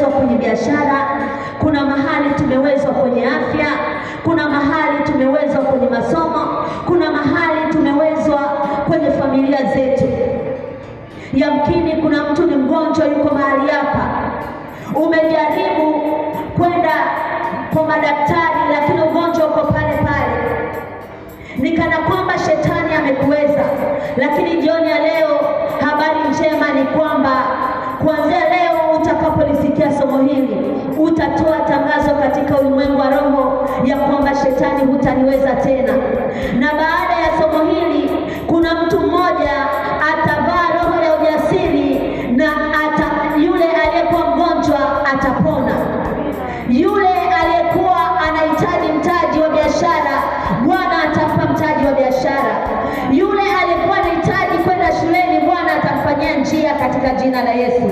tumewezwa kwenye biashara, kuna mahali tumewezwa kwenye afya, kuna mahali tumewezwa kwenye masomo, kuna mahali tumewezwa kwenye familia zetu. Yamkini kuna mtu ni mgonjwa, yuko mahali hapa, umejaribu kwenda kwa madaktari lakini ugonjwa uko pale pale, ni kana kwamba shetani amekuweza. Lakini jioni ya leo habari njema ni kwamba kuanzia leo utakapolisikia somo hili, utatoa tangazo katika ulimwengu wa roho ya kwamba shetani hutaniweza tena. Na baada ya somo hili kuna mtu mmoja atavaa roho ya ujasiri, na yule aliyekuwa mgonjwa atapona. Yule aliyekuwa anahitaji mtaji wa biashara, Bwana atampa mtaji wa biashara. Yule aliyekuwa anahitaji kwenda shuleni, Bwana atamfanyia njia katika jina la Yesu.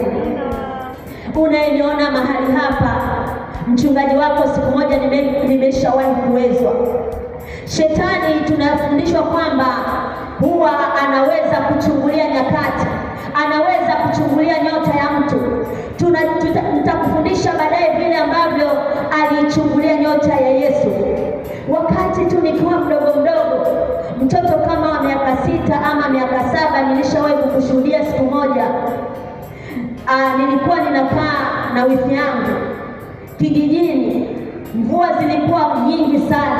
Unayeniona mahali hapa, mchungaji wako siku moja nimeshawahi kuwezwa. Shetani tunafundishwa kwamba huwa anaweza kuchungulia nyakati, anaweza kuchungulia nyota ya mtu. Nitakufundisha baadaye vile ambavyo alichungulia nyota ya Yesu. Wakati tu nikiwa mdogo mtoto kama wa miaka 6 ama miaka 7, nilishawahi kukushuhudia siku moja. Nilikuwa ninakaa na wifi yangu kijijini, mvua zilikuwa nyingi sana.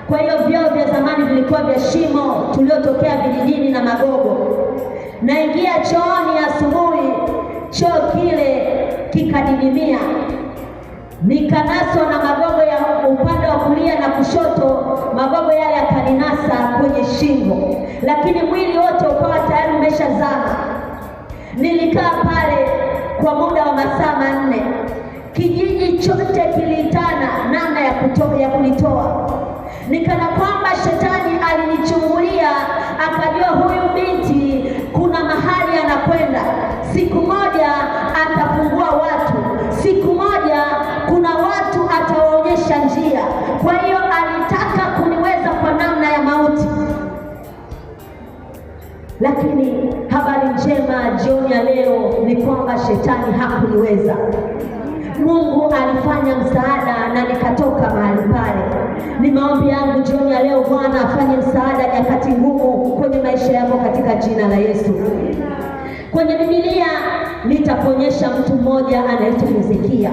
Kwa hiyo vyoo vya zamani vilikuwa vya shimo tuliotokea vijijini na magogo. Naingia chooni asubuhi, choo kile kikadidimia, nikanaswa na magogo ya upande wa kulia na kushoto. Magogo yale yakaninasa kwenye shingo, lakini mwili wote ukawa tayari umeshazama. Nilikaa pale kwa muda wa masaa 4. Kijiji chote kiliitana namna ya kunitoa. Nikana kwamba shetani alinichungulia, akajua huyu binti kuna mahali anakwenda. Siku moja atafungua watu, siku moja kuna watu atawaonyesha njia. Kwa hiyo alitaka kuniweza kwa namna ya mauti. Lakini habari njema jioni ya leo ni kwamba shetani hakuniweza. Mungu alifanya msaada na nikatoka mahali pale. Ni maombi yangu jioni ya leo, Bwana afanye msaada nyakati ngumu kwenye maisha yako katika jina la Yesu. Kwenye Biblia nitakuonyesha mtu mmoja anaitwa Hezekia.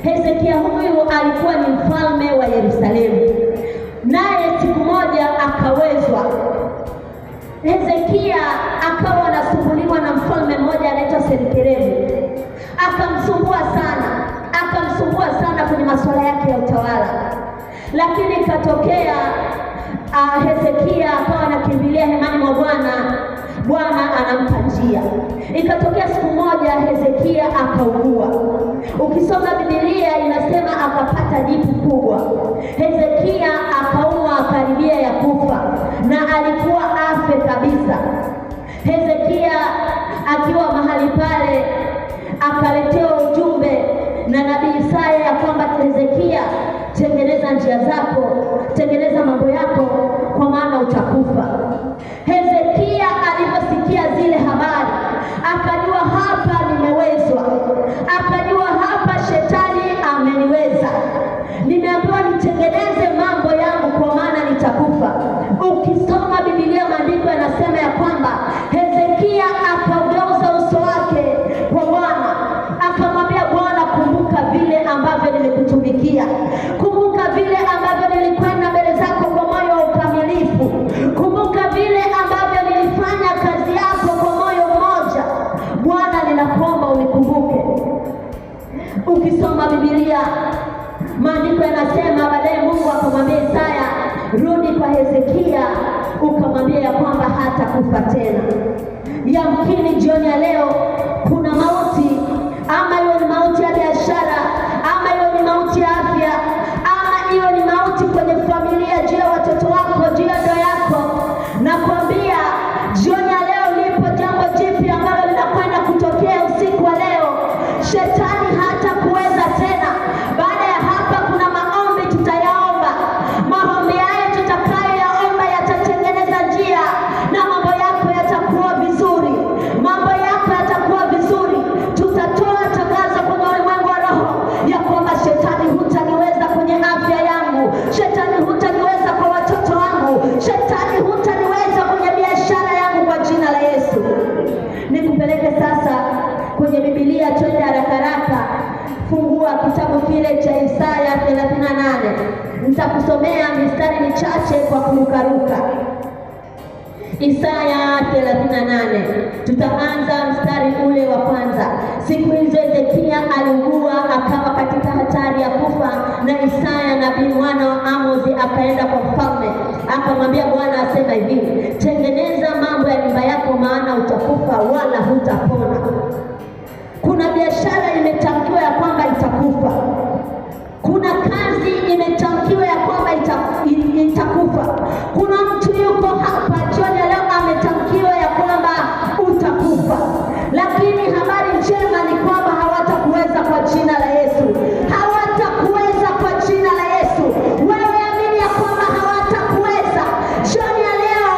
Hezekia huyu alikuwa ni mfalme wa Yerusalemu, naye siku moja akawezwa. Hezekia akawa anasumbuliwa na mfalme mmoja anaitwa Senakeribu. Akamsumbua sana kwenye masuala yake ya utawala. Lakini ikatokea Hezekia akawa anakimbilia hemani mwa Bwana, Bwana anampa njia. Ikatokea siku moja Hezekia akaugua. Ukisoma Biblia inasema akapata jipu kubwa. Hezekia akaumwa karibia ya kufa, na alikuwa afe kabisa. Hezekia akiwa mahali pale akaletewa ujumbe na nabii Isaya ya kwamba Hezekia, tengeneza njia zako, tengeneza mambo yako, kwa maana utakufa. Hezekia aliposikia zile habari akajua hapa nimewezwa, akajua hapa shetani ameniweza. Nimeambiwa nitengeneze mambo yangu kwa maana nitakufa. Ukisoma Biblia maandiko yanasema ya kwamba Hezekia akageuza uso wake kwa Bwana, akamwambia Bwana, kumbuka vile ambavyo nimekutumikia, kumbuka vile ambavyo nilikwenda mbele zako kwa moyo wa ukamilifu, kumbuka vile ambavyo nilifanya kazi yako kwa moyo mmoja. Bwana, ninakuomba unikumbuke. Ukisoma Biblia maandiko yanasema baadaye Mungu akamwambia Isaya, rudi kwa Hezekia ukamwambia ya kwamba hatakufa tena. Yamkini jioni ya leo kuna mauti, ama hiyo ni mauti ya biashara, ama hiyo ni mauti ya afya, ama hiyo ni mauti kwenye familia, juu ya watoto wako, juu ya ndoa yako. Nakwambia jioni ya leo lipo jambo jipya ambalo linakwenda kutokea usiku wa leo. Shetani hatakuweza tena. Baada ya hapa kuna maombi tutayaomba. Maombi haya tutakayoyaomba yatatengeneza njia na mambo yako yatakuwa vizuri. Mambo yako yatakuwa vizuri. Tutatoa tangazo alifungua kitabu kile cha Isaya 38. Nitakusomea mistari michache kwa kurukaruka. Isaya 38, tutaanza mstari ule wa kwanza. Siku hizo Hezekia aliugua akawa katika hatari ya kufa, na Isaya nabii mwana wa Amozi akaenda kwa mfalme akamwambia, Bwana asema hivi, tengeneza mambo ya nyumba yako, maana utakufa wala hutapona. Kuna biashara imetamkiwa ya kwamba itakufa. Kuna kazi imetamkiwa ya kwamba itakufa. Kuna mtu yuko hapa jioni leo ametamkiwa ya kwamba utakufa, lakini habari njema ni kwamba hawatakuweza kwa jina la Yesu. Hawatakuweza kwa jina la Yesu. Wewe amini ya kwamba hawatakuweza. Jioni ya leo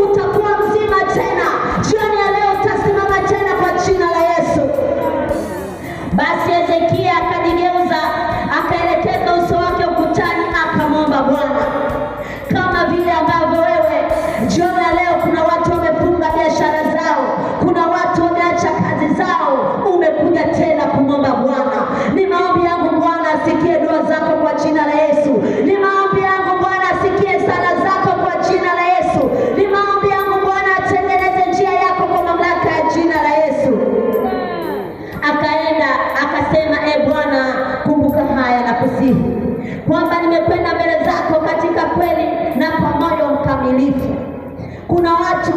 utakuwa mzima tena. Jioni ya leo utasimama tena kwa jina la Yesu. Basi Hezekia akajigeuza, akaelekeza uso wake ukutani, akamwomba Bwana. Kama vile ambavyo wewe jioni ya leo kuna watu wamefunga biashara zao, kuna watu wameacha kazi zao, umekuja tena kumwomba Bwana. Ni maombi yangu Bwana asikie dua zako kwa jina la Yesu. Ni maombi yangu Bwana asikie sala zako kwa jina la Yesu. Ni maombi yangu Bwana atengeneze njia yako kwa mamlaka ya jina la Yesu. Akaenda akasema, Bwana, kumbuka haya na kusihi kwamba nimekwenda mbele zako katika kweli na kwa moyo mkamilifu. Kuna watu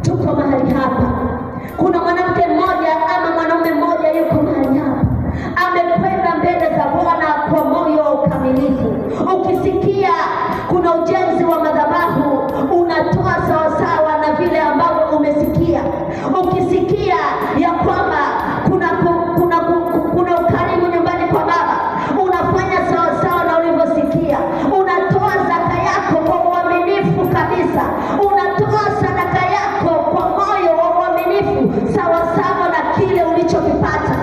tuko mahali hapa, kuna mwanamke mmoja ama mwanaume mmoja yuko mahali hapa, amekwenda mbele za Bwana kwa moyo mkamilifu. Ukisikia kuna ujenzi wa madhabahu, unatoa sawasawa na vile ambavyo umesikia. Ukisikia ya kwamba kuna ukarimu nyumbani kwa Baba, unafanya sawasawa na ulivyosikia. Unatoa zaka yako kwa uaminifu kabisa. Unatoa sadaka yako kwa moyo wa uaminifu sawasawa na kile ulichokipata.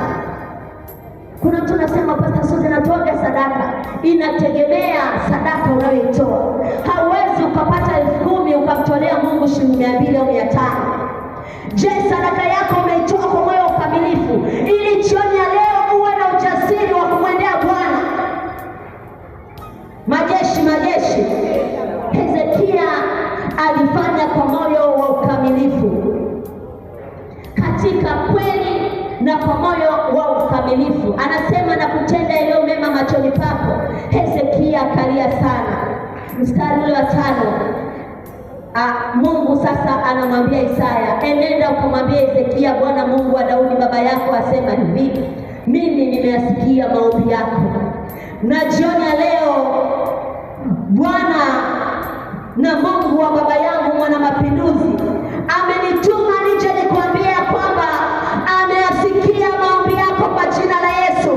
Kuna mtu anasema, Pastor Suzy, natoa sadaka. Inategemea sadaka unayoitoa. Hauwezi ukapata 10,000 ukamtolea Mungu shilingi 200 au 500. Je, sadaka yako umeitoa kwa moyo ukamilifu, ili jioni ya leo uwe na ujasiri wa kumwendea Bwana? Majeshi, Hezekia alifanya kwa moyo wa ukamilifu, katika kweli na kwa moyo wa ukamilifu. Anasema, na kutenda yaliyo mema machoni pako. Hezekia akalia sana. Mstari ule wa 5, Mungu sasa anamwambia Isaya, enenda ukamwambia Hezekia, Bwana Mungu wa Daudi baba yako asema hivi, mimi nimeyasikia maombi yako, na jioni ya leo Bwana na Mungu wa baba yangu mwana mapinduzi amenituma nije nikwambie kwamba ameyasikia maombi yako kwa jina la Yesu.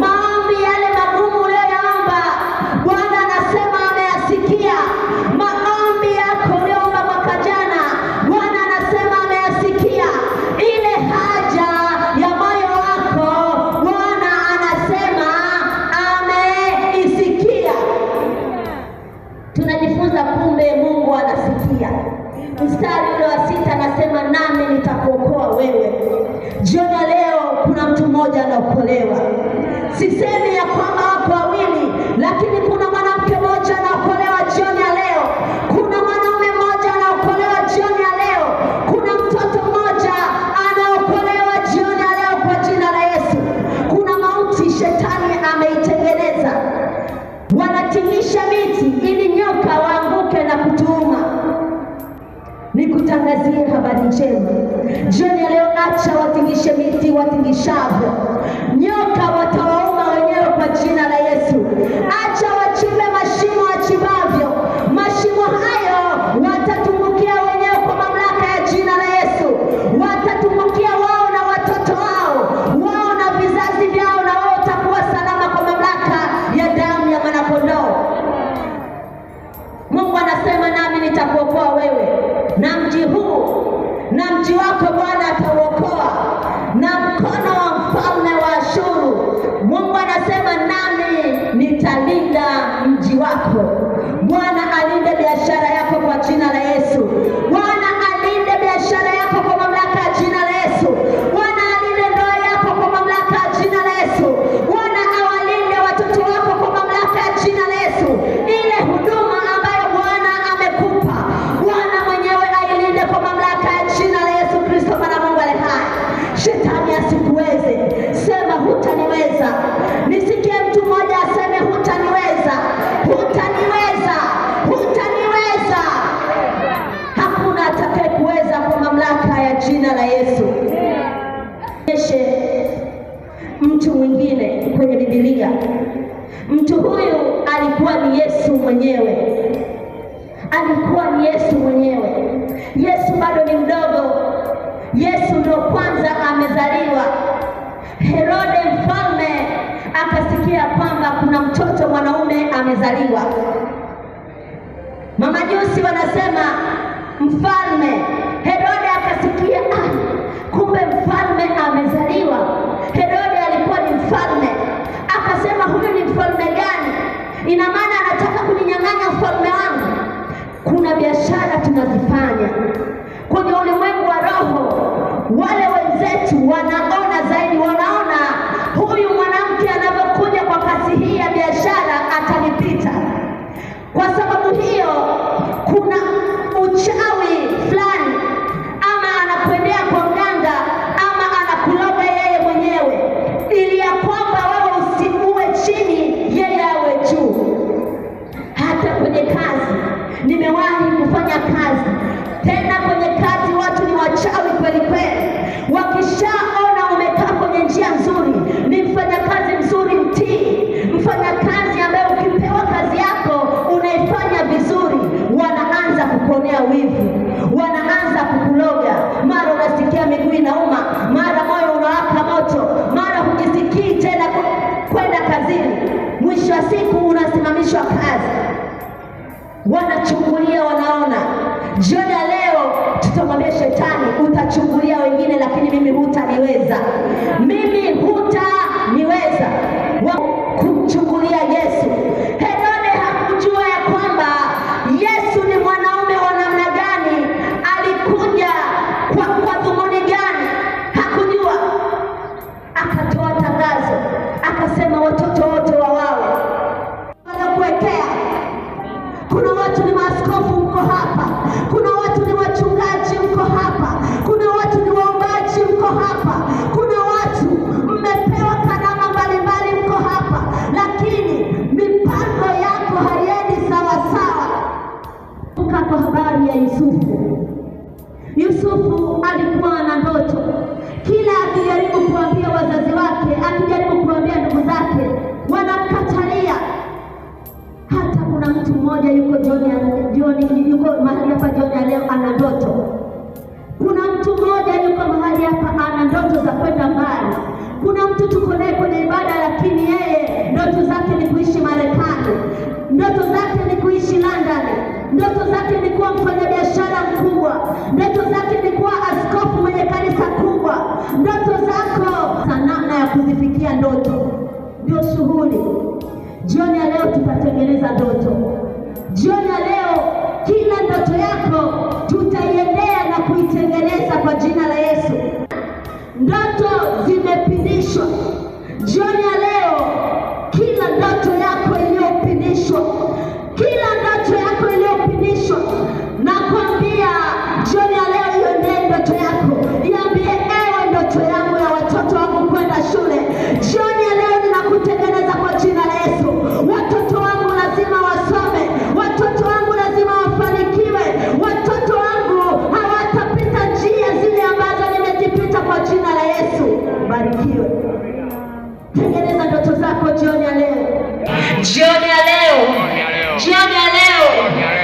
Maombi yale magumu uliyoyaomba, Bwana anasema ameyasikia. Maombi yako uliyoomba mwaka jana, Bwana anasema ameyasikia. Ile haja ya moyo wako, Bwana anasema ameisikia. Tunajifunza kumbe Mungu anasikia. Mstari ule wa 6 anasema, nami nitakuokoa wewe. Jioni ya leo kuna mtu mmoja anaokolewa. Sisemi ya kwamba wako wawili, lakini kuna mwanamke mmoja anaokolewa jioni ya leo. Kuna mwanaume mmoja anaokolewa jioni ya leo. Kuna mtoto mmoja anaokolewa jioni ya leo kwa jina la Yesu. Kuna mauti shetani ameitengeneza, wanatingisha miti ili nyoka waanguke na kutuuma. Nikutangazie habari njema jioni ya leo. Acha watingishe miti watingishavyo, nyoka watawauma wenyewe kwa jina la Yesu. Acha wachimbe mashimo wachimbavyo, mashimo hayo watatumbukia wenyewe kwa mamlaka ya jina la Yesu. Watatumbukia wao na watoto wao, wao na vizazi vyao, na wao watakuwa salama kwa mamlaka ya damu ya mwanakondoo. Mungu anasema, nami nitakuokoa wewe, na mji huu na mji wako Bwana atauokoa na mkono wa mfalme wa Ashuru. kwanza amezaliwa, Herode mfalme akasikia kwamba kuna mtoto mwanaume amezaliwa. Mamajusi wanasema mfalme. Herode akasikia kumbe mfalme amezaliwa. Herode alikuwa ni mfalme, akasema huyu ni mfalme gani? Ina maana anataka kuninyang'anya ufalme wangu. Kuna biashara tunazifanya kwenye ulimwengu wa roho. Wale wenzetu wanaona zaidi, wanaona huyu mwanamke anapokuja kwa kasi hii ya biashara atanipita. Kwa sababu hiyo kuna uchawi fulani, ama anakwendea kwa mganga, ama anakuloga yeye mwenyewe, ili ya kwamba wewe usiuwe chini, yeye awe juu. Hata kwenye kazi nimewahi kufanya kazi, tena kwenye kazi watu ni wachawi kweli kweli. Wakishaona umekaa kwenye njia nzuri, ni mfanyakazi mzuri mtii, mfanyakazi ambaye ukipewa kazi yako unaifanya vizuri, wanaanza kukuonea wivu, wanaanza kukuloga. Mara unasikia miguu inauma, mara moyo unawaka moto, mara hujisikii tena kwenda kazini. Mwisho wa siku unasimamishwa kazi, wanachungulia, wanaona. Jioni ya leo tutamwambia shetani, utachungulia wengine lakini mimi hutaniweza. Mimi hutaniweza kumchungulia Yesu. Herode hakujua ya kwamba Yesu ni mwanaume wa namna gani, alikuja kwa dhumuni gani, hakujua. Akatoa tangazo, akasema watoto wote wawawe. Wanakuwekea, kuna watu ni maaskofu mko hapa, kuna watu ni wachungaji mko hapa, kuna watu ni waombaji mko hapa, kuna watu mmepewa karama mbalimbali mko hapa, lakini mipango yako haiendi sawa sawa. Kwa habari ya Yusufu. Yusufu alikuwa na ndoto. Kila akijaribu kuambia wazazi wake, akijaribu kuambia ndugu zake, wanamkatalia. Hata kuna mtu mmoja yuko yuko mahali hapa jioni leo ana ndoto. Kuna mtu mmoja yuko mahali hapa ana ndoto za kwenda mbali. Kuna mtu tuko naye kwenye ibada, lakini yeye ndoto zake ni kuishi Marekani, ndoto zake ni kuishi London, ndoto zake ni kuwa mfanyabiashara mkubwa, ndoto zake ni kuwa askofu mwenye kanisa kubwa. Ndoto zako na namna ya kuzifikia ndoto ndio shughuli. Jioni ya leo tutatengeneza ndoto. Jioni ya leo kila ndoto yako tutaiendea na kuitengeneza kwa jina la Yesu. Ndoto zimepindishwa. Jioni ya leo kila ndoto yako iliyopindishwa, kila ndoto yako iliyopindishwa, nakwambia jioni ya leo iendee ndoto yako. Iambie, ewe ndoto yangu ya watoto wangu kwenda shule, jioni ya leo ninakutengeneza kwa jina la Yesu. Watoto wangu lazima wasome, watoto wangu lazima wafanikiwe, watoto wangu hawatapita njia zile ambazo nimezipita kwa jina la Yesu. Barikiwe. Tengeneza ndoto zako jioni ya leo. Jioni ya leo, jioni ya leo,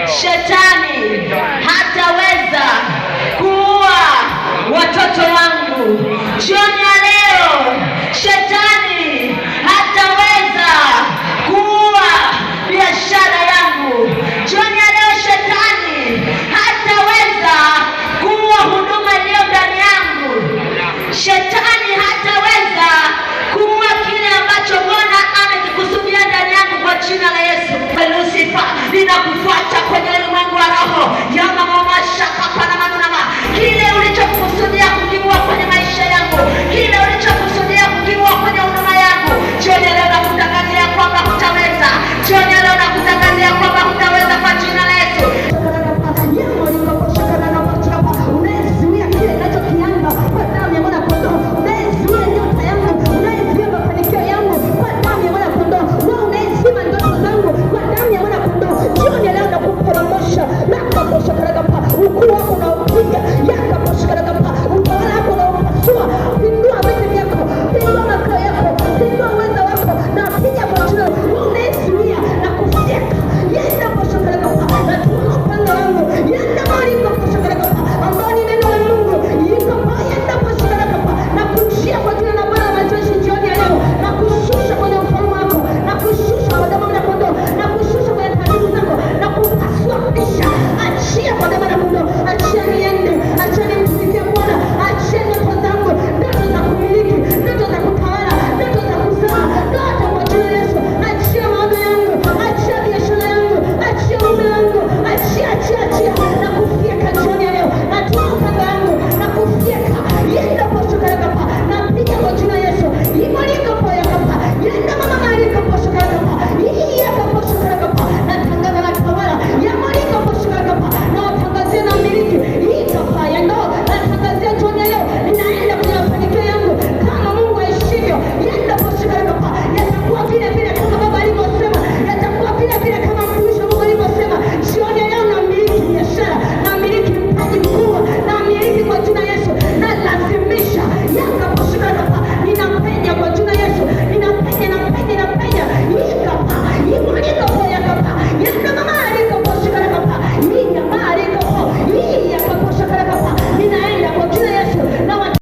shetani hataweza kuua watoto wangu. Jioni ya leo, shetani hataweza kuua biashara yangu. Jioni ya leo, shetani hataweza kuua huduma iliyo ndani yangu. Shetani hataweza kuua kile ambacho Bwana amekikusudia ndani yangu kwa jina la Yesu. Lucifer, ninakufuata kwenye ulimwengu wa roho. Yama mama shaka